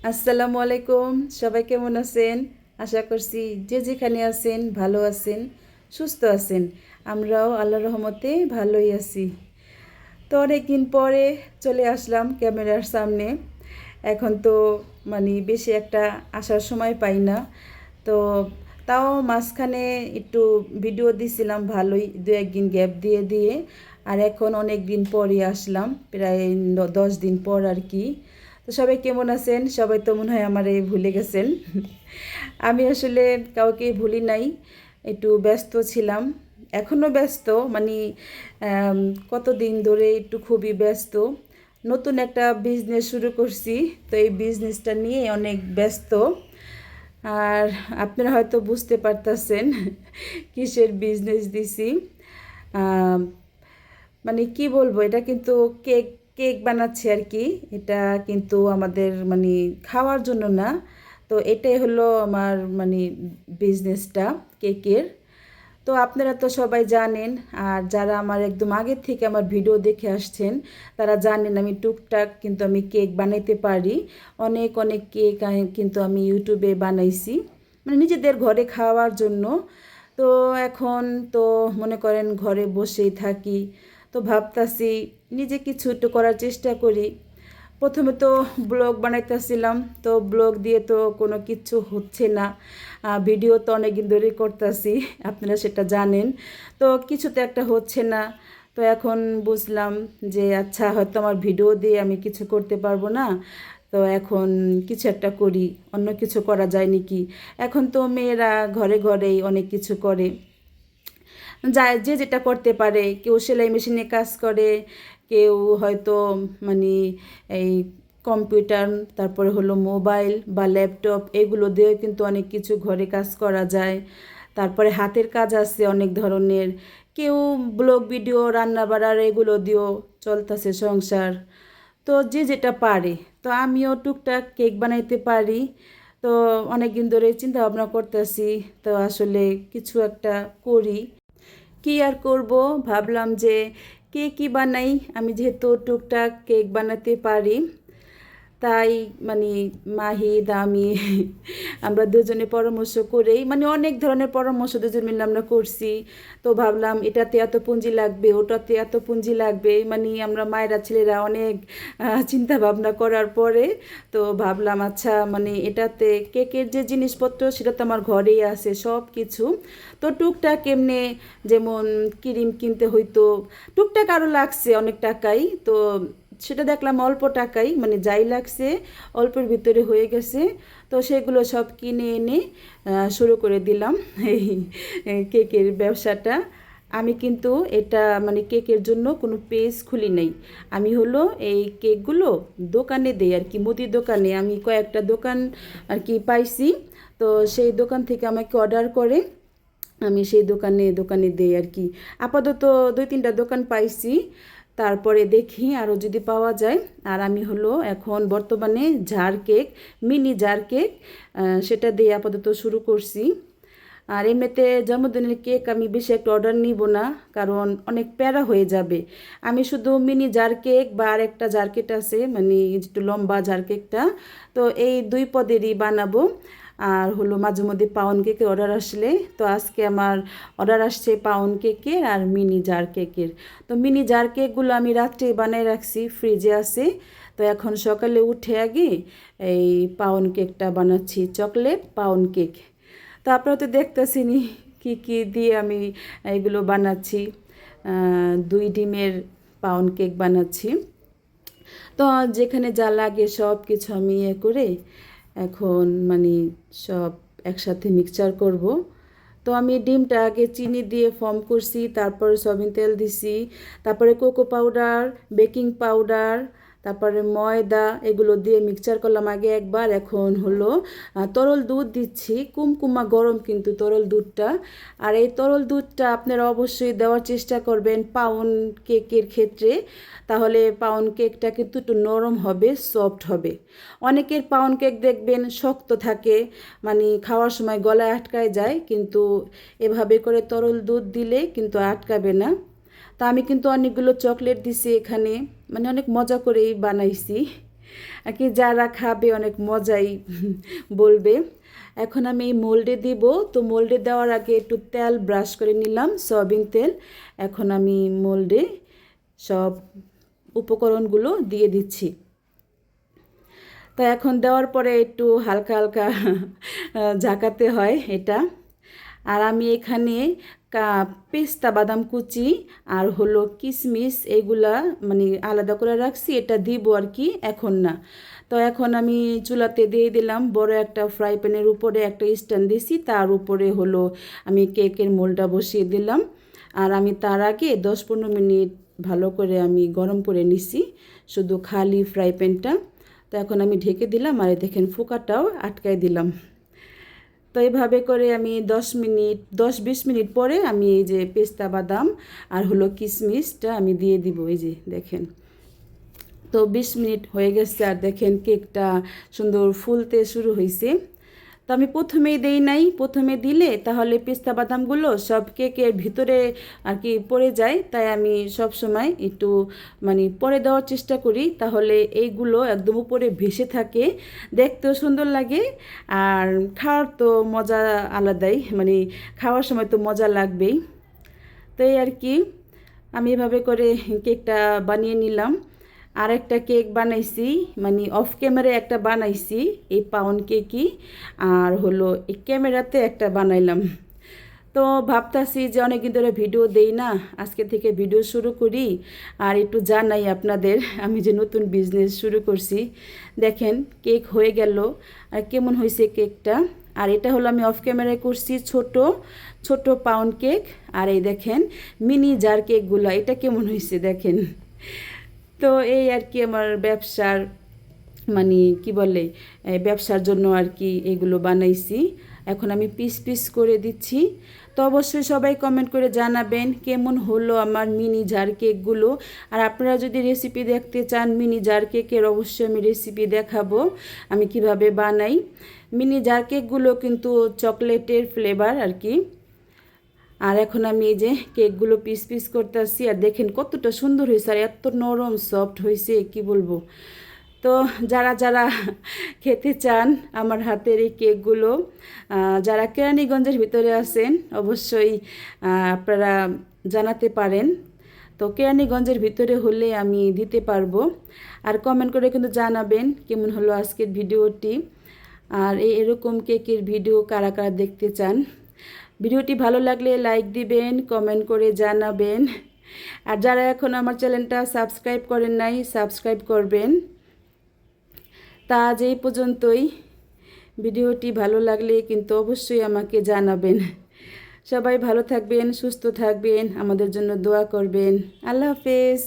আসসালামু আলাইকুম। সবাই কেমন আছেন? আশা করছি যে যেখানে আছেন ভালো আছেন, সুস্থ আছেন। আমরাও আল্লাহর রহমতে ভালোই আছি। তো অনেকদিন পরে চলে আসলাম ক্যামেরার সামনে। এখন তো বেশি একটা আসার সময় পাই না। তো তাও মাঝখানে একটু ভিডিও দিছিলাম ভালোই, দু একদিন গ্যাপ দিয়ে দিয়ে। আর এখন অনেক দিন পরই আসলাম, প্রায় 10 দিন পর আর কি। তো সবাই কেমন আছেন? সবাই তো মনে হয় আমারে ভুলে গেছেন। আমি আসলে কাউকে ভুলি নাই, একটু ব্যস্ত ছিলাম, এখনও ব্যস্ত। আম, কতদিন ধরে একটু খুবই ব্যস্ত। নতুন একটা বিজনেস শুরু করছি, তো এই বিজনেসটা নিয়ে অনেক ব্যস্ত। আর আপনারা হয়তো বুঝতে পারতেছেন কিসের বিজনেস দিছি। আম, কি বলবো, এটা কিন্তু কেক কেক বানাচ্ছি আর কি। এটা কিন্তু আমাদের খাওয়ার জন্য না। তো এটাই হলো আমার বিজনেসটা, কেকের। তো আপনারা তো সবাই জানেন, আর যারা আমার একদম আগের থেকে আমার ভিডিও দেখে আসছেন তারা জানেন আমি টুকটাক কিন্তু আমি কেক বানাইতে পারি। অনেক অনেক কেক কিন্তু আমি ইউটিউবে বানাইছি, নিজেদের ঘরে খাওয়ার জন্য। তো এখন তো মনে করেন ঘরে বসেই থাকি, তো ভাবতাছি নিজে কিছু একটু করার চেষ্টা করি। প্রথমে তো ব্লগ বানাইতেছিলাম, তো ব্লগ দিয়ে তো কোনো কিছু হচ্ছে না। ভিডিও তো অনেকদিন ধরেই করতেছি, আপনারা সেটা জানেন। তো কিছু তো একটা হচ্ছে না। তো এখন বুঝলাম যে আচ্ছা, হয়তো আমার ভিডিও দিয়ে আমি কিছু করতে পারবো না। তো এখন কিছু একটা করি, অন্য কিছু করা যায় নাকি। এখন তো মেয়েরা ঘরে ঘরেই অনেক কিছু করে, যায় যে যেটা করতে পারে। কেউ সেলাই মেশিনে কাজ করে, কেউ হয়তো মানে এই কম্পিউটার, তারপরে হলো মোবাইল বা ল্যাপটপ, এগুলো দিয়েও কিন্তু অনেক কিছু ঘরে কাজ করা যায়। তারপরে হাতের কাজ আছে অনেক ধরনের। কেউ ব্লগ ভিডিও, রান্না বাড়ার এগুলো দিয়েও চলতেছে সংসার। তো যে যেটা পারে। তো আমিও টুকটাক কেক বানাইতে পারি। তো অনেক দিন ধরে চিন্তা ভাবনা করতেছি, তো আসলে কিছু একটা করি। কি আর করব, ভাবলাম যে কেকই বানাই। আমি যেহেতু টুকটাক কেক বানাতে পারি, তাই মানে মাহিদ আমি আমরা দুজনে পরামর্শ করেই অনেক ধরনের পরামর্শ দুজন মিলে আমরা করছি। তো ভাবলাম এটাতে এত পুঁজি লাগবে, ওটাতে এত পুঁজি লাগবে, আমরা মায়েরা ছেলেরা অনেক চিন্তা ভাবনা করার পরে তো ভাবলাম আচ্ছা, এটাতে কেকের যে জিনিসপত্র সেটা তো আমার ঘরেই আছে সব কিছু। তো টুকটাক এমনি, যেমন ক্রিম কিনতে হইতো, টুকটাক আরও লাগছে অনেক টাকাই। তো সেটা দেখলাম অল্প টাকাই, যাই লাগছে অল্পের ভিতরে হয়ে গেছে। তো সেগুলো সব কিনে এনে শুরু করে দিলাম এই কেকের ব্যবসাটা। আমি কিন্তু এটা কেকের জন্য কোনো পেজ খুলি নাই। আমি হলো এই কেকগুলো দোকানে দেই আর কি, মুদির দোকানে। আমি কয়েকটা দোকান আর কি পাইছি, তো সেই দোকান থেকে আমাকে অর্ডার করে আমি সেই দোকানে দোকানে দেই আর কি। আপাতত 2-3টা দোকান পাইছি, তারপরে দেখি আরও যদি পাওয়া যায়। আর আমি হলো এখন বর্তমানে jar cake, mini jar cake, সেটা দিয়ে আপাতত শুরু করছি। আর এমনিতে জন্মদিনের কেক আমি বেশি একটা অর্ডার নিব না, কারণ অনেক প্যারা হয়ে যাবে। আমি শুধু মিনি জার কেক বা আর একটা জার কেক আছে, একটু লম্বা জার কেকটা, তো এই 2 পদেরই বানাবো। আর হলো মাঝে মধ্যে পাউন্ড কেকের অর্ডার আসলে, তো আজকে আমার অর্ডার আসছে পাউন্ড কেকের আর মিনি জার কেকের। তো মিনি জার কেকগুলো আমি রাত্রে বানিয়ে রাখছি, ফ্রিজে আছে। তো এখন সকালে উঠে আগে এই পাউন্ড কেকটা বানাচ্ছি, চকলেট পাউন্ড কেক। তো আপনারা তো দেখতেছেনই কী কী দিয়ে আমি এগুলো বানাচ্ছি। 2 ডিমের পাউন্ড কেক বানাচ্ছি। তো যেখানে যা লাগে সব কিছু আমি করে এখন সব একসাথে মিক্সচার করব। তো আমি ডিমটা আগে চিনি দিয়ে ফর্ম করছি, তারপরে সয়াবিন তেল দিছি, তারপরে কোকো পাউডার, বেকিং পাউডার, তারপরে ময়দা, এগুলো দিয়ে মিক্সচার করলাম আগে একবার। এখন হলো তরল দুধ দিচ্ছি, কুমকুমা গরম কিন্তু তরল দুধটা। আর এই তরল দুধটা আপনারা অবশ্যই দেওয়ার চেষ্টা করবেন পাউন্ড কেকের ক্ষেত্রে, তাহলে পাউন্ড কেকটা কিন্তু একটু নরম হবে, সফট হবে। অনেকের পাউন্ড কেক দেখবেন শক্ত থাকে, খাওয়ার সময় গলায় আটকায় যায়, কিন্তু এভাবে করে তরল দুধ দিলে কিন্তু আটকাবে না। তা আমি কিন্তু অনেকগুলো চকলেট দিছি এখানে, অনেক মজা করেই বানাইছি। আর কি যারা খাবে অনেক মজাই বলবে। এখন আমি এই মোল্ডে দিব, তো মোল্ডে দেওয়ার আগে একটু তেল ব্রাশ করে নিলাম, সয়াবিন তেল। এখন আমি মোল্ডে সব উপকরণগুলো দিয়ে দিচ্ছি। তো এখন দেওয়ার পরে একটু হালকা হালকা ঝাঁকাতে হয় এটা। আর আমি এখানে পেস্তা বাদাম কুচি আর হলো কিশমিশ এগুলা মানে আলাদা করে রাখছি, এটা দিব আর কি, এখন না। তো এখন আমি চুলাতে দিয়ে দিলাম বড় একটা ফ্রাই প্যানের উপরে একটা স্ট্যান্ড দিয়েছি, তার উপরে হলো আমি কেকের মোলটা বসিয়ে দিলাম। আর আমি তার আগে 10-15 মিনিট ভালো করে আমি গরম করে নিছি, শুধু খালি ফ্রাই প্যানটা। তো এখন আমি ঢেকে দিলাম, আর দেখেন ফোকাটাও আটকায় দিলাম। তো এইভাবে করে আমি 10-20 মিনিট পরে আমি এই যে পেস্তা বাদাম আর হলো কিশমিশটা আমি দিয়ে দিব, এই যে দেখেন। তো 20 মিনিট হয়ে গেছে, আর দেখেন কেকটা সুন্দর ফুলতে শুরু হয়েছে। তো আমি প্রথমেই দেই নাই, প্রথমে দিলে তাহলে পেস্তা বাদামগুলো সব কেকের ভিতরে আর কি পড়ে যায়, তাই আমি সব সময় একটু মানে পরে দেওয়ার চেষ্টা করি, তাহলে এইগুলো একদম উপরে ভেসে থাকে, দেখতেও সুন্দর লাগে। আর খাওয়ার তো মজা আলাদাই, মানে খাওয়ার সময় তো মজা লাগবেই। তো এই আর কি আমি এভাবে করে কেকটা বানিয়ে নিলাম। আর একটা কেক বানাইছি, মানে অফ ক্যামেরায় একটা বানাইছি, এই পাউন্ড কেকই, আর হলো এই ক্যামেরাতে একটা বানাইলাম। তো ভাবতাছি যে অনেকদিন ধরে ভিডিও দেই না, আজকে থেকে ভিডিও শুরু করি আর একটু জানাই আপনাদের আমি যে নতুন বিজনেস শুরু করছি। দেখেন কেক হয়ে গেল, আর কেমন হয়েছে কেকটা। আর এটা হলো আমি অফ ক্যামেরায় করছি ছোট ছোট পাউন্ড কেক। আর এই দেখেন মিনি জার কেকগুলো, এটা কেমন হয়েছে দেখেন। তো এই আর কি আমার ব্যবসার মানে কি বলে ব্যবসার জন্য আর কি এগুলো বানাইছি। এখন আমি পিস পিস করে দিচ্ছি। তো অবশ্যই সবাই কমেন্ট করে জানাবেন কেমন হলো আমার মিনি জার কেকগুলো। আর আপনারা যদি রেসিপি দেখতে চান মিনি জার কেকের, অবশ্যই আমি রেসিপি দেখাবো আমি কিভাবে বানাই। মিনি জার কেকগুলো কিন্তু চকলেটের ফ্লেভার আর কি। আর এখন আমি এই যে কেকগুলো পিস পিস করতেছি, আর দেখেন কতটা সুন্দর হয়েছে, আর এত নরম সফট হয়েছে কি বলবো। তো যারা যারা খেতে চান আমার হাতের এই কেকগুলো, যারা কেরানীগঞ্জের ভিতরে আছেন অবশ্যই আপনারা জানাতে পারেন। তো কেরানীগঞ্জের ভিতরে হলে আমি দিতে পারবো। আর কমেন্ট করে কিন্তু জানাবেন কেমন হলো আজকের ভিডিওটি। আর এরকম কেকের ভিডিও কারা কারা দেখতে চান। ভিডিওটি ভালো লাগলে লাইক দিবেন, কমেন্ট করে জানাবেন। আর যারা এখন আমার চ্যানেলটা সাবস্ক্রাইব করেন নাই, সাবস্ক্রাইব করবেন। তা আজ এই পর্যন্তই। ভিডিওটি ভালো লাগলে কিন্তু অবশ্যই আমাকে জানাবেন। সবাই ভালো থাকবেন, সুস্থ থাকবেন, আমাদের জন্য দোয়া করবেন। আল্লাহ হাফেজ।